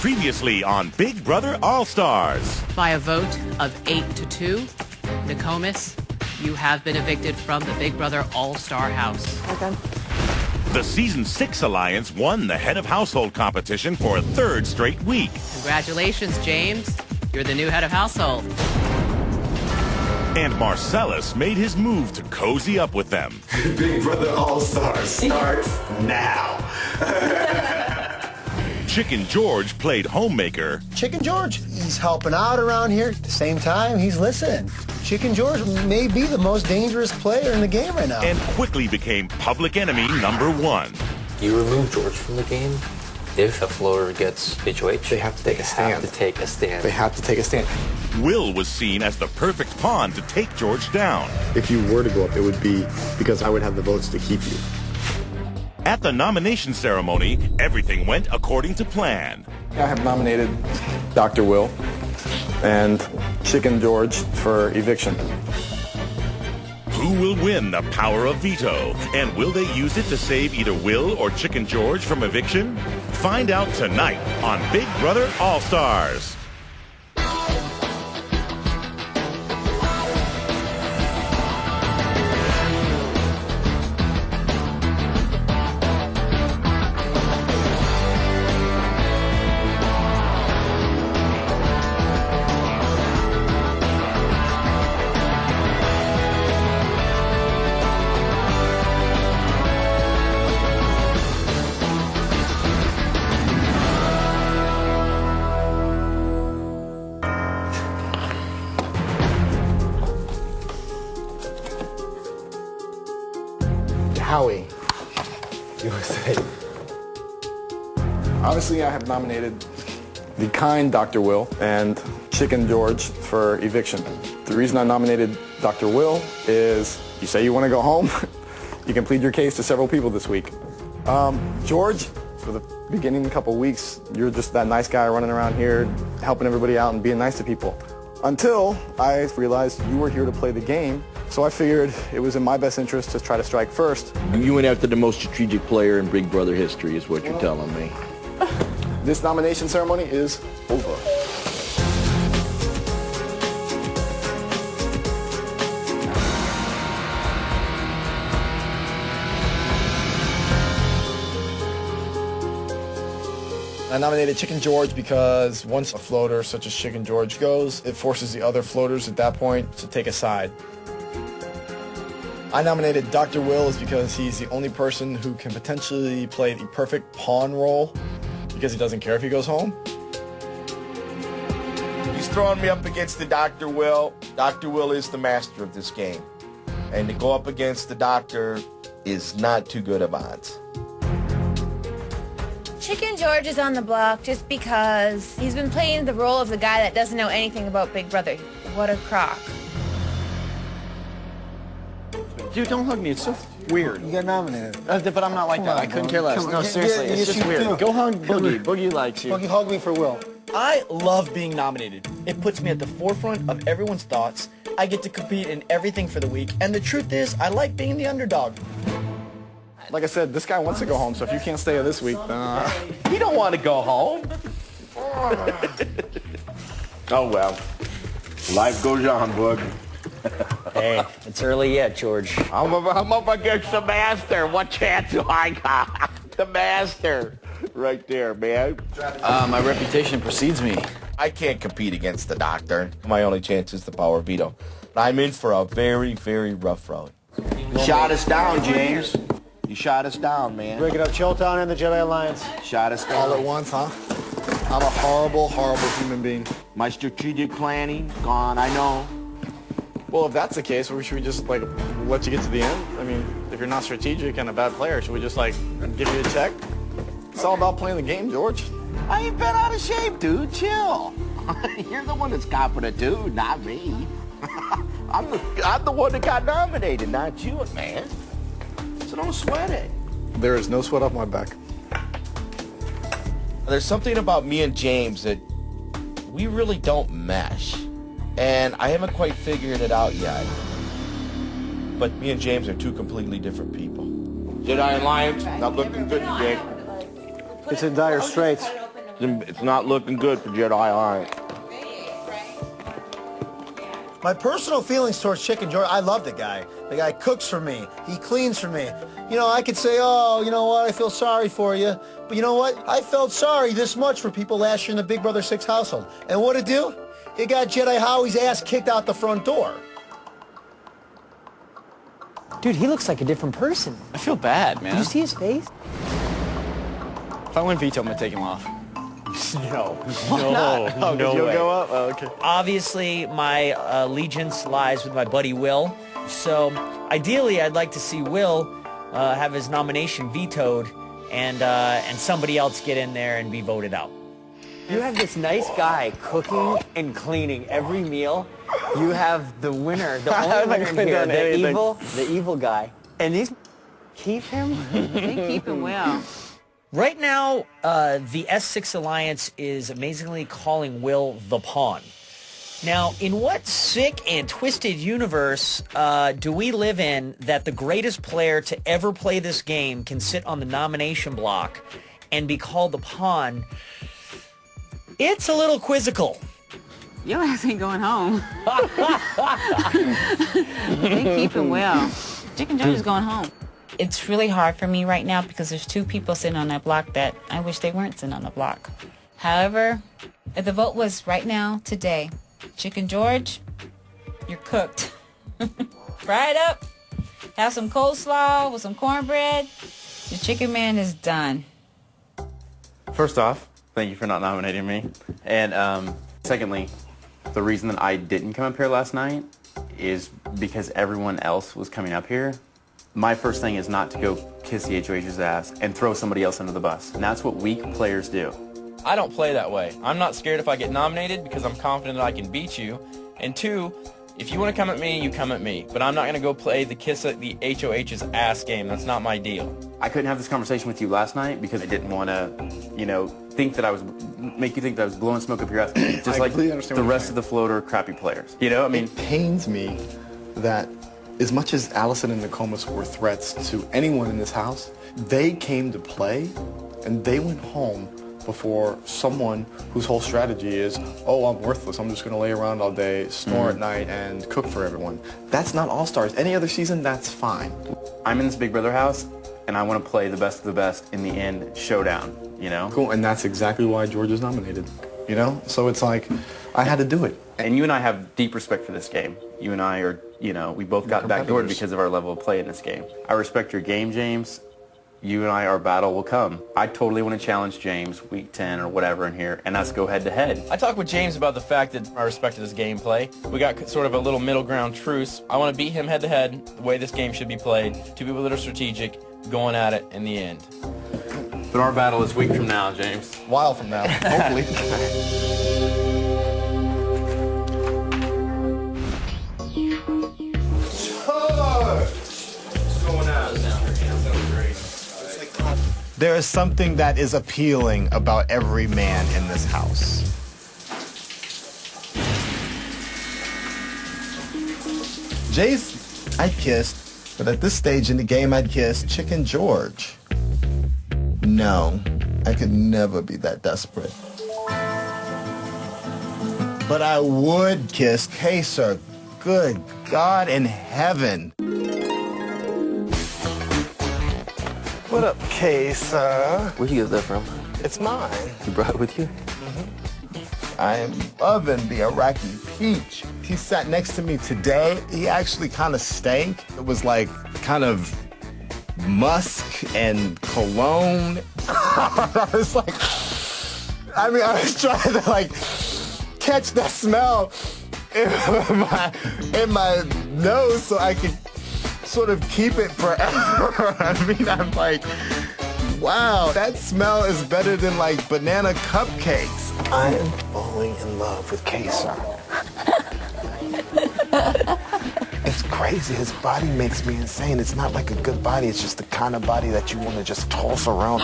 Previously on Big Brother All-Stars. By a vote of 8-2, Nokomis, you have been evicted from the Big Brother All-Star house. Okay. The Season 6 Alliance won the Head of Household competition for a third straight week. Congratulations, James. You're the new head of household. And Marcellus made his move to cozy up with them. Big Brother All-Stars starts now. Chicken George played homemaker. Chicken George, he's helping out around here. At the same time, he's listening. Chicken George may be the most dangerous player in the game right now. And quickly became public enemy #1. You remove George from the game. If a floater gets HOH, they have to take a stand. They have to take a stand. Will was seen as the perfect pawn to take George down. If you were to go up, it would be because I would have the votes to keep you. At the nomination ceremony, everything went according to plan. I have nominated Dr. Will and Chicken George for eviction. Who will win the power of veto? And will they use it to save either Will or Chicken George from eviction? Find out tonight on Big Brother All-Stars. Howie, USA. Obviously, I have nominated the kind Dr. Will and Chicken George for eviction. The reason I nominated Dr. Will is you say you want to go home, you can plead your case to several people this week. George, for the beginning couple weeks, you're just that nice guy running around here, helping everybody out and being nice to people. Until I realized you were here to play the game, so I figured it was in my best interest to try to strike first. You went after the most strategic player in Big Brother history is what you're telling me. This nomination ceremony is over. I nominated Chicken George because once a floater such as Chicken George goes, it forces the other floaters at that point to take a side. I nominated Dr. Will is because he's the only person who can potentially play the perfect pawn role because he doesn't care if he goes home. He's throwing me up against the Dr. Will. Dr. Will is the master of this game. And to go up against the doctor is not too good of odds. Chicken George is on the block just because he's been playing the role of the guy that doesn't know anything about Big Brother. What a crock. Dude, don't hug me. It's so weird. You got nominated. But I'm not like that. I couldn't care less. No, seriously, it's just weird. Go hug Boogie. Boogie likes you. Boogie, hug me for Will. I love being nominated. It puts me at the forefront of everyone's thoughts. I get to compete in everything for the week. And the truth is, I like being the underdog. Like I said, this guy wants to go home, so if you can't stay this week, then... He don't want to go home. Oh, well. Life goes on, Boog. Hey, it's early yet, George. I'm up against the master. What chance do I got? The master. Right there, man. My reputation precedes me. I can't compete against the doctor. My only chance is the power of veto. I'm in for a very, very rough road. You shot us down, James. You shot us down, man. Break it up, Chilltown and the Jedi Alliance. Shot us down. All at once, huh? I'm a horrible, horrible human being. My strategic planning, gone, I know. Well, if that's the case, should we just, like, let you get to the end? I mean, if you're not strategic and a bad player, should we just, like, give you a check? It's all about playing the game, George. I ain't been out of shape, dude. Chill. You're the one that's confident, dude, not me. I'm the one that got nominated, not you, man. So don't sweat it. There is no sweat off my back. There's something about me and James that we really don't mesh. And I haven't quite figured it out yet. But me and James are two completely different people. Jedi Alliance, not looking good today. It's in dire straits. It's not looking good for Jedi, all right. My personal feelings towards Chicken George, I love the guy. The guy cooks for me. He cleans for me. You know, I could say, oh, you know what, I feel sorry for you. But you know what? I felt sorry this much for people last year in the Big Brother 6 household. And what'd it do? It got Jedi Howie's ass kicked out the front door. Dude, he looks like a different person. I feel bad, man. Did you see his face? If I win Veto, I'm gonna take him off. No. Oh, no you'll way. go up? Oh, okay. Obviously, my allegiance lies with my buddy Will. So, ideally, I'd like to see Will have his nomination vetoed and somebody else get in there and be voted out. You have this nice guy cooking and cleaning every meal. You have the winner, the only winner in here, the evil guy. And these keep him? They keep him well. Right now, the S6 Alliance is amazingly calling Will the Pawn. Now, in what sick and twisted universe do we live in that the greatest player to ever play this game can sit on the nomination block and be called the Pawn? It's a little quizzical. Your ass ain't going home. They keep him well. Chicken George is going home. It's really hard for me right now because there's 2 people sitting on that block that I wish they weren't sitting on the block. However, if the vote was right now, today, Chicken George, you're cooked. Fry it up, have some coleslaw with some cornbread. The Chicken Man is done. First off, thank you for not nominating me. And secondly, the reason that I didn't come up here last night is because everyone else was coming up here. My first thing is not to go kiss the HOH's ass and throw somebody else under the bus. And that's what weak players do. I don't play that way. I'm not scared if I get nominated because I'm confident that I can beat you. And 2, if you want to come at me, you come at me. But I'm not going to go play the kiss at the HOH's ass game. That's not my deal. I couldn't have this conversation with you last night because I didn't want to, you know, make you think that I was blowing smoke up your ass. Just like the rest of the floater crappy players. You know, I mean, it pains me that as much as Allison and Nokomis were threats to anyone in this house, they came to play and they went home before someone whose whole strategy is, oh, I'm worthless, I'm just going to lay around all day, snore at night, and cook for everyone. That's not All-Stars. Any other season, that's fine. I'm in this Big Brother house, and I want to play the best of the best in the end showdown, you know? Cool, and that's exactly why George is nominated, you know? So it's like, I had to do it. And you and I have deep respect for this game. You and I are, you know, we both got backdoored because of our level of play in this game. I respect your game, James. You and I, our battle will come. I totally want to challenge James week 10 or whatever in here, and us go head to head. I talked with James about the fact that I respected his gameplay. We got sort of a little middle ground truce. I want to beat him head to head the way this game should be played. 2 people that are strategic, going at it in the end. But our battle is week from now, James. A while from now, hopefully. There is something that is appealing about every man in this house. Jace, I'd kissed, but at this stage in the game, I'd kiss Chicken George. No, I could never be that desperate. But I would kiss Kaser. Good God in heaven. What up, Kaser? Where'd you get that from? It's mine. You brought it with you? I am loving the Iraqi peach. He sat next to me today. He actually kind of stank. It was like kind of musk and cologne. I was like, I was trying to like catch that smell in my nose so I could sort of keep it forever. I'm like, wow, that smell is better than like banana cupcakes. I am falling in love with Kaser. It's crazy. His body makes me insane. It's not like a good body. It's just the kind of body that you want to just toss around.